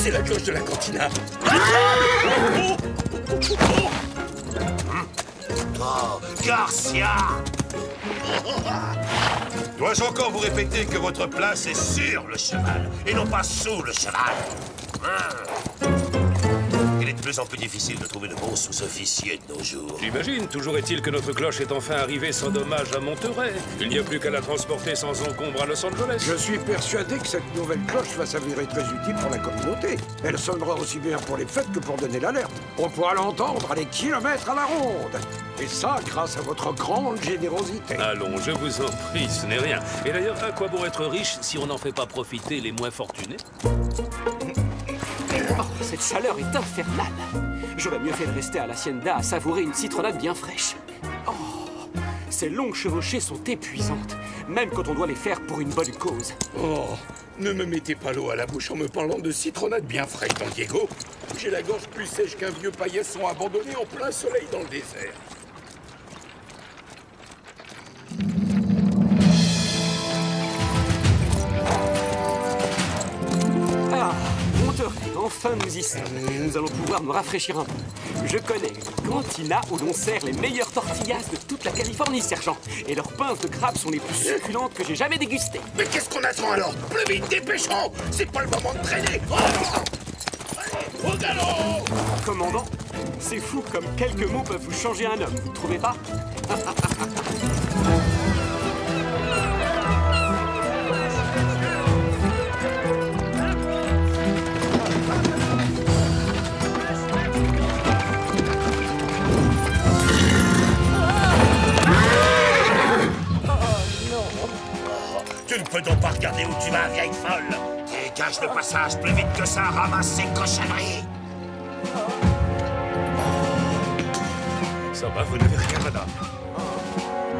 C'est la cloche de la cantina. Oh, Garcia! Dois-je encore vous répéter que votre place est sur le cheval, et non pas sous le cheval? Il est de plus en plus difficile de trouver de bons sous-officiers de nos jours. J'imagine. Toujours est-il que notre cloche est enfin arrivée sans dommage à Monterey. Il n'y a plus qu'à la transporter sans encombre à Los Angeles. Je suis persuadé que cette nouvelle cloche va s'avérer très utile pour la communauté. Elle sonnera aussi bien pour les fêtes que pour donner l'alerte. On pourra l'entendre à des kilomètres à la ronde. Et ça, grâce à votre grande générosité. Allons, je vous en prie, ce n'est rien. Et d'ailleurs, à quoi bon être riche si on n'en fait pas profiter les moins fortunés? Oh, cette chaleur est infernale. J'aurais mieux fait de rester à l'hacienda à savourer une citronnade bien fraîche. Oh, ces longues chevauchées sont épuisantes, même quand on doit les faire pour une bonne cause. Oh, ne me mettez pas l'eau à la bouche en me parlant de citronnade bien fraîche, Don Diego. J'ai la gorge plus sèche qu'un vieux paillasson abandonné en plein soleil dans le désert. Ah, Monterey, enfin nous y sommes. Nous allons pouvoir nous rafraîchir un peu. Je connais une cantina où l'on sert les meilleures tortillas de toute la Californie, sergent. Et leurs pinces de crabe sont les plus succulentes que j'ai jamais dégustées. Mais qu'est-ce qu'on attend alors? Plus vite, dépêchons! C'est pas le moment de traîner! Oh, allez, au galop! Commandant, c'est fou comme quelques mots peuvent vous changer un homme, vous ne trouvez pas? Tu ne peux donc pas regarder où tu vas, vieille folle! Dégage le passage plus vite que ça, ramasse ces cochonneries! Ça va, vous n'avez rien, madame?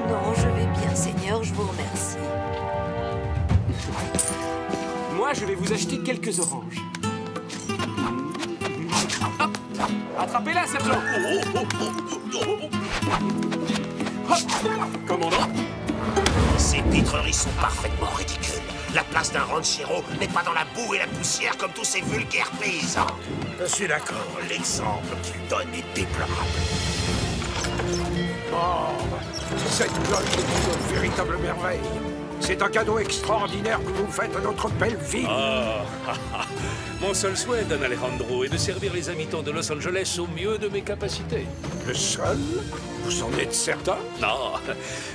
Non, je vais bien, Seigneur, je vous remercie. Moi, je vais vous acheter quelques oranges. Hop, attrapez-la, sergent! Hop, commandant! Ces pitreries sont parfaitement ridicules. La place d'un ranchero n'est pas dans la boue et la poussière comme tous ces vulgaires paysans. Je suis d'accord, l'exemple qu'il donne est déplorable. Oh, cette cloche est une véritable merveille. C'est un cadeau extraordinaire que vous faites à notre belle ville. Mon seul souhait, Don Alejandro, est de servir les habitants de Los Angeles au mieux de mes capacités. Le seul? Vous en êtes certain? Non,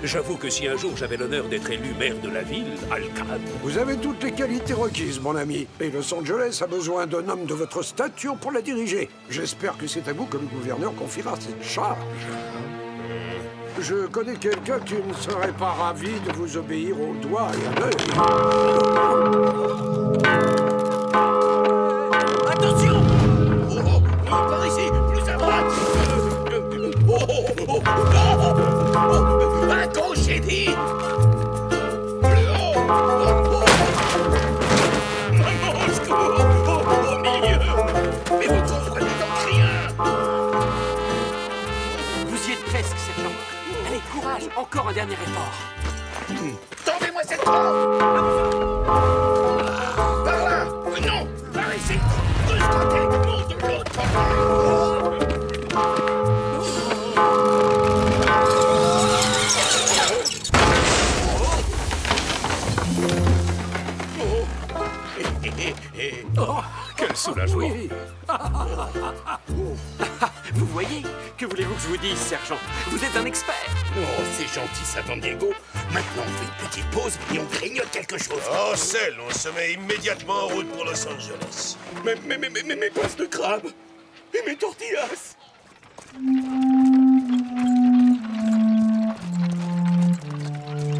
j'avoue que si un jour j'avais l'honneur d'être élu maire de la ville, Alcade... Vous avez toutes les qualités requises, mon ami. Et Los Angeles a besoin d'un homme de votre stature pour la diriger. J'espère que c'est à vous que le gouverneur confiera cette charge. Je connais quelqu'un qui ne serait pas ravi de vous obéir au doigt et à l'œil. Attention! Par ici, plus à droite! À gauche, j'ai dit! Plus haut! Maman, au secours! Au milieu! Mais vous comprenez donc rien! Vous y êtes presque, sergent. Allez, courage, encore un dernier effort. Tendez-moi cette corde! Par là! Non! Par ici! De ce côté! Non, de l'autre côté! Oh, quel soulagement! Oui. Vous voyez? Que voulez-vous que je vous dise, sergent? Vous êtes un expert. Oh, c'est gentil ça, Don Diego. Maintenant, on fait une petite pause et on grignote quelque chose. En selle, on se met immédiatement en route pour Los Angeles. Mais mes pinces de crabe et mes tortillas.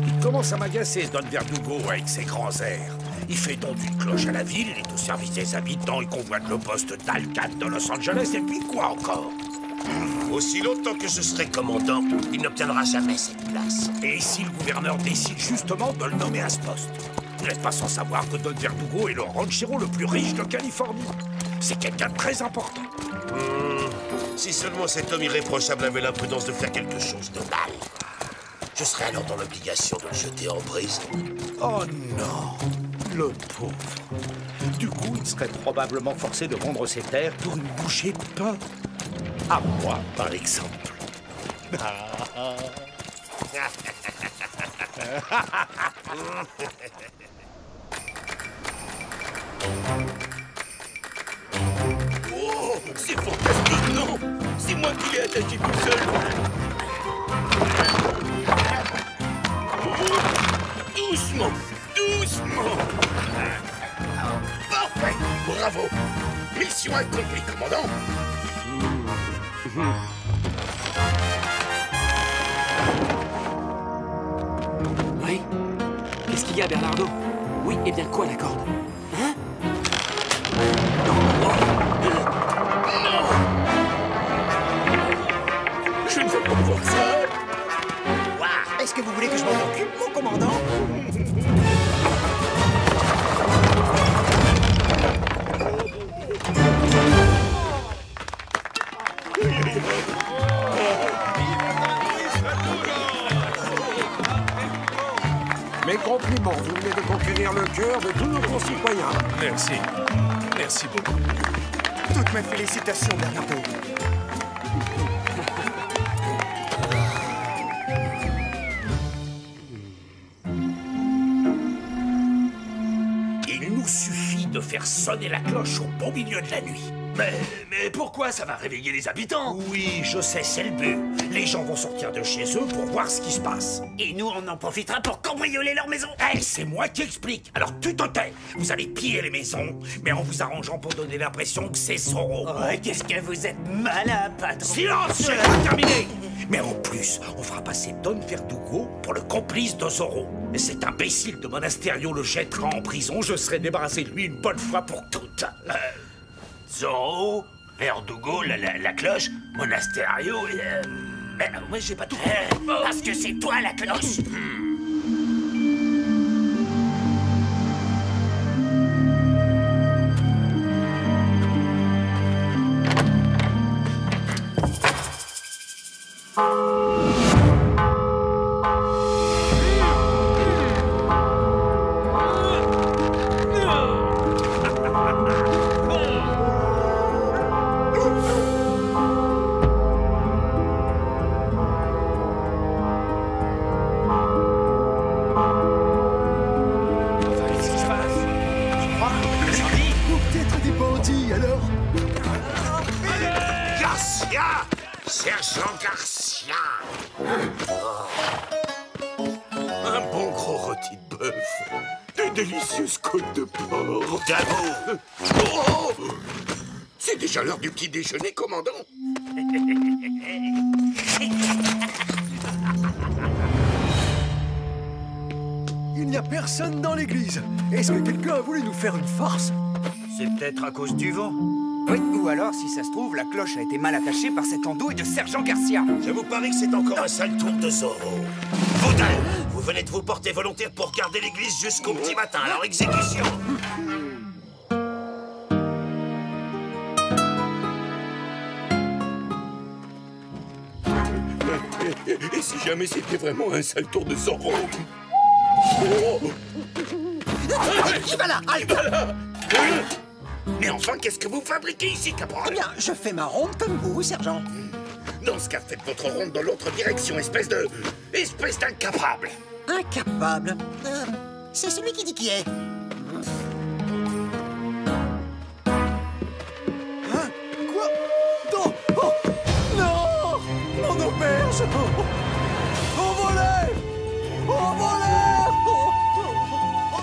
Il commence à m'agacer, Don Verdugo, avec ses grands airs. Il fait don d'une cloche à la ville, il est au service des habitants, il convoite le poste d'Alcade de Los Angeles, et puis quoi encore? Aussi longtemps que je serai commandant, il n'obtiendra jamais cette place. Et ici, le gouverneur décide justement de le nommer à ce poste. Vous n'êtes pas sans savoir que Don Verdugo est le ranchero le plus riche de Californie. C'est quelqu'un de très important. Si seulement cet homme irréprochable avait l'imprudence de faire quelque chose de mal. Je serais alors dans l'obligation de le jeter en prison. Oh non, le pauvre. Du coup, il serait probablement forcé de vendre ses terres pour une bouchée de pain. À moi, par exemple. Oh, c'est fantastique, non? C'est moi qui l'ai attaché tout seul. Doucement, doucement. Parfait, bravo. Mission accomplie, commandant. Oui? Qu'est-ce qu'il y a, Bernardo? Oui, et bien quoi, la corde? Hein? Je ne veux pas voir ça. Est-ce que vous voulez que je m'en occupe, mon commandant? Mes compliments, vous venez de conquérir le cœur de tous nos concitoyens. Merci. Merci beaucoup. Toutes mes félicitations, Bernardo. Il nous suffit de faire sonner la cloche au beau milieu de la nuit. Mais pourquoi ça va réveiller les habitants? Oui, je sais, c'est le but. Les gens vont sortir de chez eux pour voir ce qui se passe. Et nous, on en profitera pour cambrioler leur maison. C'est moi qui explique. Alors tu te tais. Vous allez piller les maisons, mais en vous arrangeant pour donner l'impression que c'est Zorro. Qu'est-ce que vous êtes malin, patron. Silence, j'ai pas terminé. Mais en plus, on fera passer Don Verdugo pour le complice de Zorro. Et cet imbécile de Monasterio le jettera en prison. Je serai débarrassé de lui une bonne fois pour toutes. Zorro, Verdugo, la cloche, Monasterio, moi j'ai pas tout. Parce que c'est toi la cloche. Garcia! Sergent Garcia! Un bon gros rôti de bœuf. De délicieuses côtes de porc. D'amour. Oh! C'est déjà l'heure du petit déjeuner, commandant. Il n'y a personne dans l'église. Est-ce que quelqu'un a voulu nous faire une farce? C'est peut-être à cause du vent. Oui, ou alors, si ça se trouve, la cloche a été mal attachée par cette andouille de Sergent Garcia. Je vous parie que c'est encore un sale tour de Zorro. Vous venez de vous porter volontaire pour garder l'église jusqu'au petit matin, alors exécution. Et si jamais c'était vraiment un sale tour de Zorro? Oh! Qui va là? Mais enfin, qu'est-ce que vous fabriquez ici, caporal? Eh bien, je fais ma ronde comme vous, sergent. Dans ce cas, faites votre ronde dans l'autre direction, espèce d'incapable. Incapable. C'est celui qui dit qui est. Hein? Quoi? Non! Oh! Non! Mon auberge! Au volet! Au volet! Au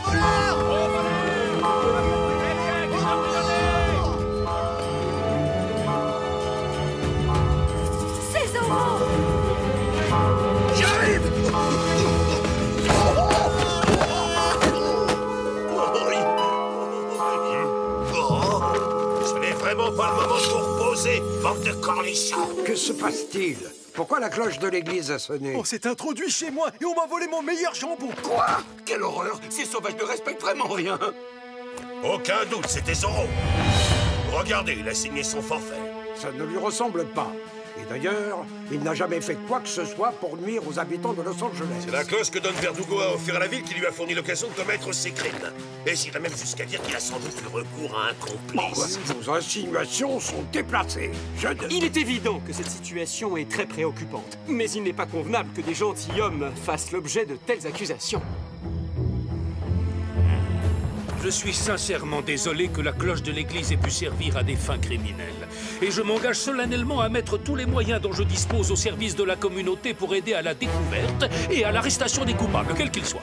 voleur! C'est Zorro! J'arrive! Ce n'est vraiment pas le moment de vous reposer, bande de cornichons. Que se passe-t-il? Pourquoi la cloche de l'église a sonné? On s'est introduit chez moi et on m'a volé mon meilleur jambon. Quoi? Quelle horreur! Ces sauvages ne respectent vraiment rien! Aucun doute, c'était Zorro. Regardez, il a signé son forfait. Ça ne lui ressemble pas. Et d'ailleurs, il n'a jamais fait quoi que ce soit pour nuire aux habitants de Los Angeles. C'est la cloche que Don Verdugo a offert à la ville qui lui a fourni l'occasion de commettre ses crimes. Et j'irais même jusqu'à dire qu'il a sans doute eu recours à un complice. Vos insinuations sont déplacées. Il est évident que cette situation est très préoccupante. Mais il n'est pas convenable que des gentilshommes fassent l'objet de telles accusations. Je suis sincèrement désolé que la cloche de l'église ait pu servir à des fins criminelles. Et je m'engage solennellement à mettre tous les moyens dont je dispose au service de la communauté pour aider à la découverte et à l'arrestation des coupables, quels qu'ils soient.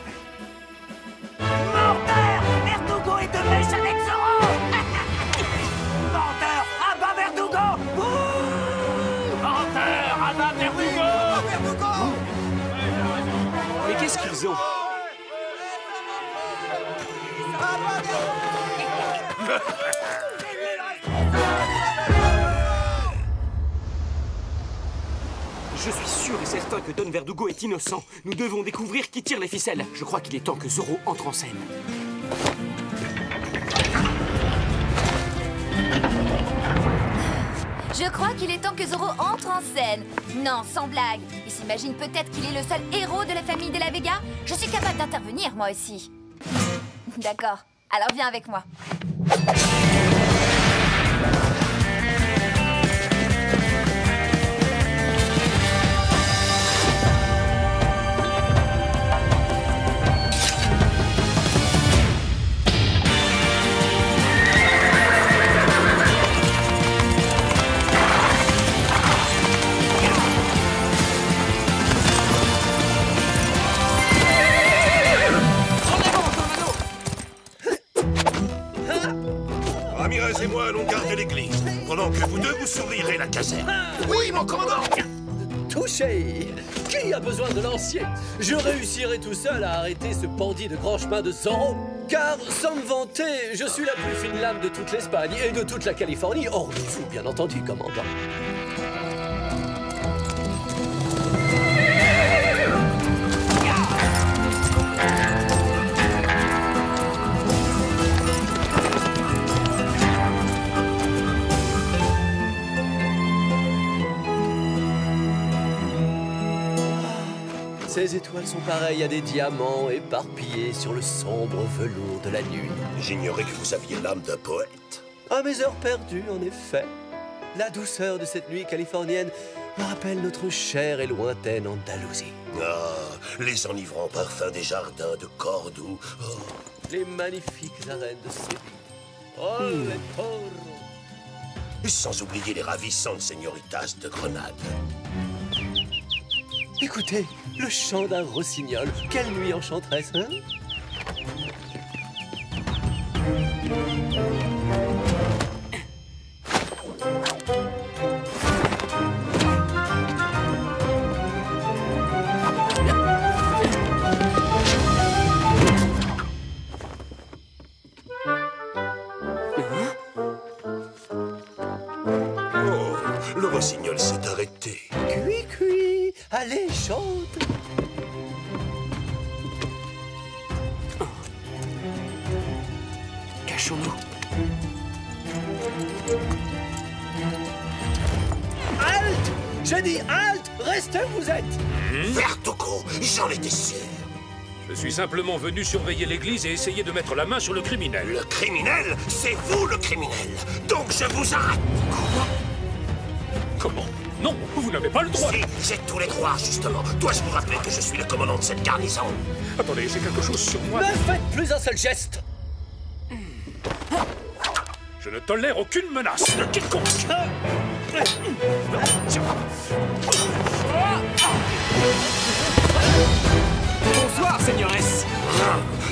Menteur! Verdugo est de mèche avec Zorro! Menteur! À bas Verdugo! Menteur! À bas Verdugo! Mais qu'est-ce qu'ils ont? Je suis sûr et certain que Don Verdugo est innocent. Nous devons découvrir qui tire les ficelles. Je crois qu'il est temps que Zorro entre en scène. Je crois qu'il est temps que Zorro entre en scène. Non, sans blague. Il s'imagine peut-être qu'il est le seul héros de la famille de la Vega. Je suis capable d'intervenir, moi aussi. D'accord. Alors viens avec moi. Ramirez et moi allons garder l'église, pendant que vous deux vous surveillerez la caserne. Oui, mon commandant! Touché! Qui a besoin de lancier? Je réussirai tout seul à arrêter ce bandit de grand chemin de Zorro. Car, sans me vanter, je suis la plus fine lame de toute l'Espagne et de toute la Californie, hormis vous, bien entendu, commandant. Ces étoiles sont pareilles à des diamants éparpillés sur le sombre velours de la nuit. J'ignorais que vous aviez l'âme d'un poète. À mes heures perdues, en effet. La douceur de cette nuit californienne me rappelle notre chère et lointaine Andalousie. Ah, les enivrants parfums des jardins de Cordoue. Oh. Les magnifiques arènes de Séville. Oh, les toros. Et sans oublier les ravissantes señoritas de Grenade. Écoutez, le chant d'un rossignol. Quelle nuit enchanteresse, hein? Oh, le rossignol s'est arrêté. Cui, cui. Allez, chante. Cachons-nous. Halte! J'ai dit halte! Restez où vous êtes! Verdugo, j'en étais sûr. Je suis simplement venu surveiller l'église et essayer de mettre la main sur le criminel. Le criminel? C'est vous le criminel. Donc je vous arrête. Comment? Non, vous n'avez pas le droit. Si, j'ai tous les droits, justement. Dois-je vous rappeler que je suis le commandant de cette garnison? Attendez, j'ai quelque chose sur moi. Ne faites plus un seul geste! Je ne tolère aucune menace de quiconque. Bonsoir, seigneuresse.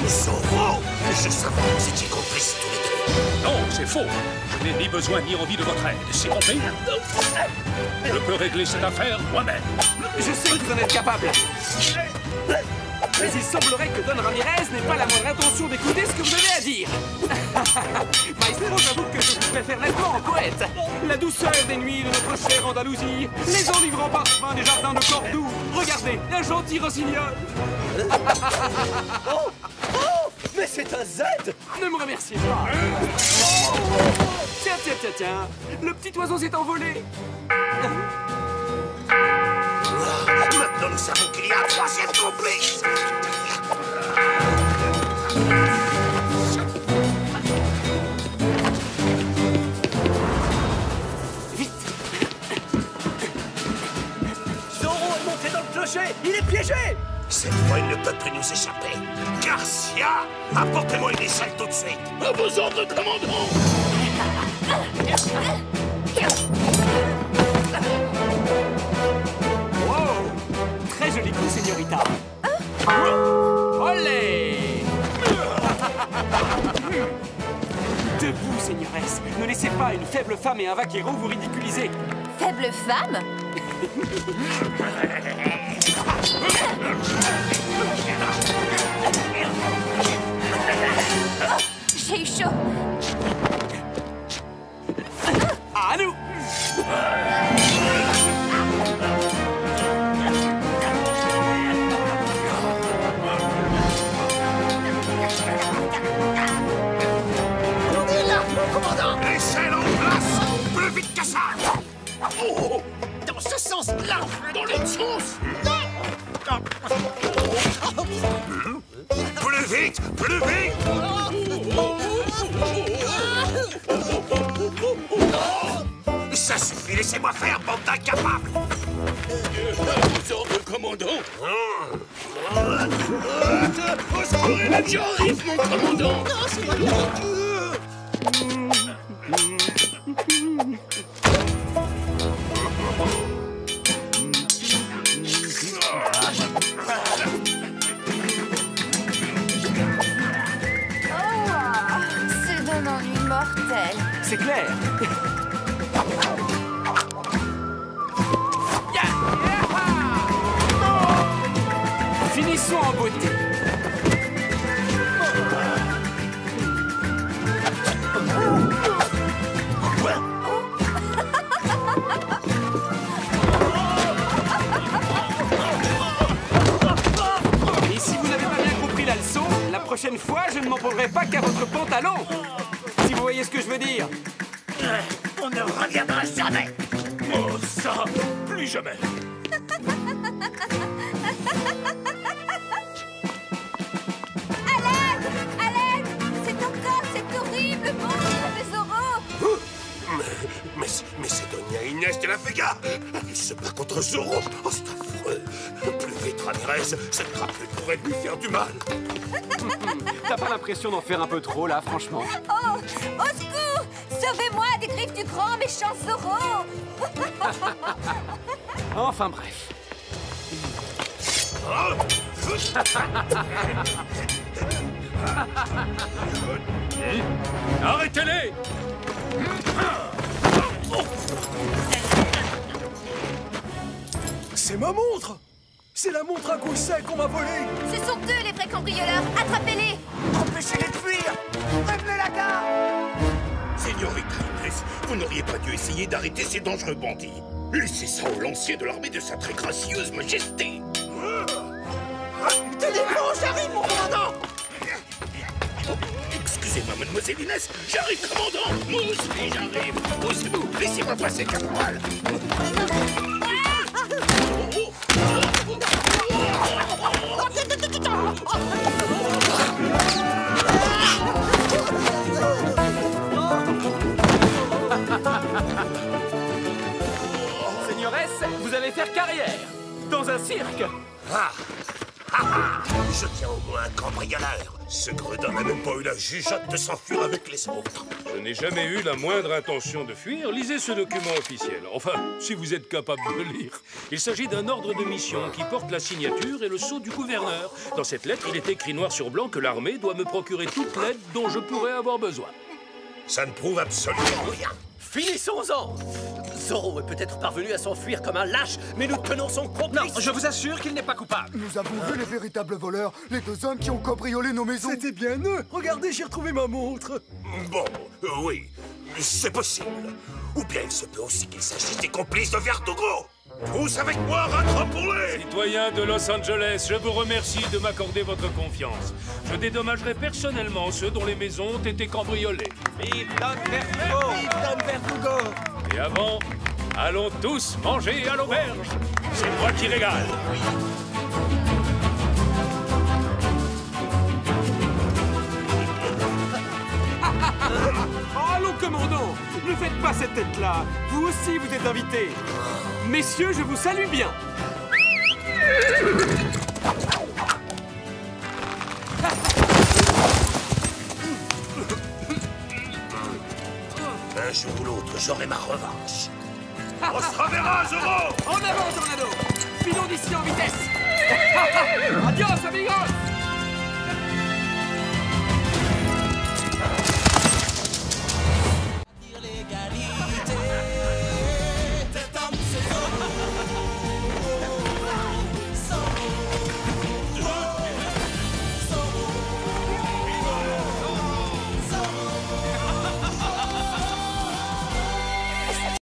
Zorro, je savais que vous étiez complices tous les deux. Non, c'est faux. Je n'ai ni besoin ni envie de votre aide, c'est compris? Je peux régler cette affaire moi-même. Je sais que vous en êtes capable. Mais il semblerait que Don Ramirez n'ait pas la moindre intention d'écouter ce que vous avez à dire. Maestro, j'avoue que je vous préfère nettement en poète. La douceur des nuits de notre chère Andalousie, les enivrants parfums des jardins de Cordoue. Regardez, un gentil rossignol. Oh! Oh! Mais c'est un Z! Ne me remerciez pas. Tiens, tiens, tiens, tiens. Le petit oiseau s'est envolé. Maintenant, nous savons qu'il y a un troisième complice. Zoro est monté dans le clocher. Il est piégé. Cette fois, il ne peut plus nous échapper. Garcia, apportez-moi une échelle tout de suite. À vos ordres, commandant. Wow! Très joli coup, señorita. Olé! Debout, señoresse. Ne laissez pas une faible femme et un vaquero vous ridiculiser. Faible femme? Oh, j'ai eu chaud. À nous! On est là, commandant! L'échelle en place! Plus vite que ça! Oh, dans ce sens-là, dans l'autre sens. Plus vite! Plus vite! Ça suffit, laissez-moi faire, bande d'incapables! À vos ordres, commandant. Au secours, j'arrive, mon commandant. C'est d'un ennui mortel. C'est clair. Finissons en beauté. Et si vous n'avez pas bien compris la leçon, la prochaine fois, je ne m'en prendrai pas qu'à votre pantalon. Si vous voyez ce que je veux dire. On ne reviendra jamais. Oh, ça, plus jamais. À l'aide! C'est encore, c'est horrible! Bon, Zoro! Mais c'est Doña Inès de la Vega! Elle se bat contre Zoro! Oh, c'est affreux! Plus vite, Ramirez, cette crapule pourrait lui faire du mal! T'as pas l'impression d'en faire un peu trop, là, franchement? Oh! Au secours! Sauvez-moi des griffes du grand méchant Zoro! Enfin bref. Arrêtez-les! C'est ma montre! C'est la montre à coup sec qu'on m'a volée! Ce sont eux les vrais cambrioleurs! Attrapez-les! Empêchez-les de fuir! Prévenez la gare! Señorita Inès, vous n'auriez pas dû essayer d'arrêter ces dangereux bandits. Laissez ça au lancier de l'armée de sa très gracieuse majesté. Tenez bon, j'arrive, mon commandant! Excusez-moi, mademoiselle Inès, j'arrive, commandant. Moi aussi, j'arrive. Poussez-vous, laissez-moi passer, caporal. Señoresse, vous allez faire carrière dans un cirque. Je tiens au moins un cambrioleur. Ce gredin n'a même pas eu la jugeote de s'enfuir avec les autres. Je n'ai jamais eu la moindre intention de fuir. Lisez ce document officiel. Enfin, si vous êtes capable de le lire. Il s'agit d'un ordre de mission qui porte la signature et le sceau du gouverneur. Dans cette lettre, il est écrit noir sur blanc que l'armée doit me procurer toute l'aide dont je pourrais avoir besoin. Ça ne prouve absolument rien. Finissons-en! Zoro est peut-être parvenu à s'enfuir comme un lâche, mais nous tenons son complice! Non, je vous assure qu'il n'est pas coupable! Nous avons vu les véritables voleurs, les deux hommes qui ont cambriolé nos maisons. C'était bien eux. Regardez, j'ai retrouvé ma montre. Bon, oui, c'est possible. Ou bien il se peut aussi qu'il s'agisse des complices de Verdugo. Tous avec moi, rattrapons-les! Citoyens de Los Angeles, je vous remercie de m'accorder votre confiance. Je dédommagerai personnellement ceux dont les maisons ont été cambriolées. Vive Don Verdugo! Vive Don Verdugo! Et avant, Allons tous manger à l'auberge. C'est moi qui régale. Oh, allons, commandant! Ne faites pas cette tête-là! Vous aussi, vous êtes invités! Messieurs, je vous salue bien! Un jour ou l'autre, j'aurai ma revanche. On se reverra, Zoro! En avant, Tornado! Filons d'ici en vitesse! Adios, amigos!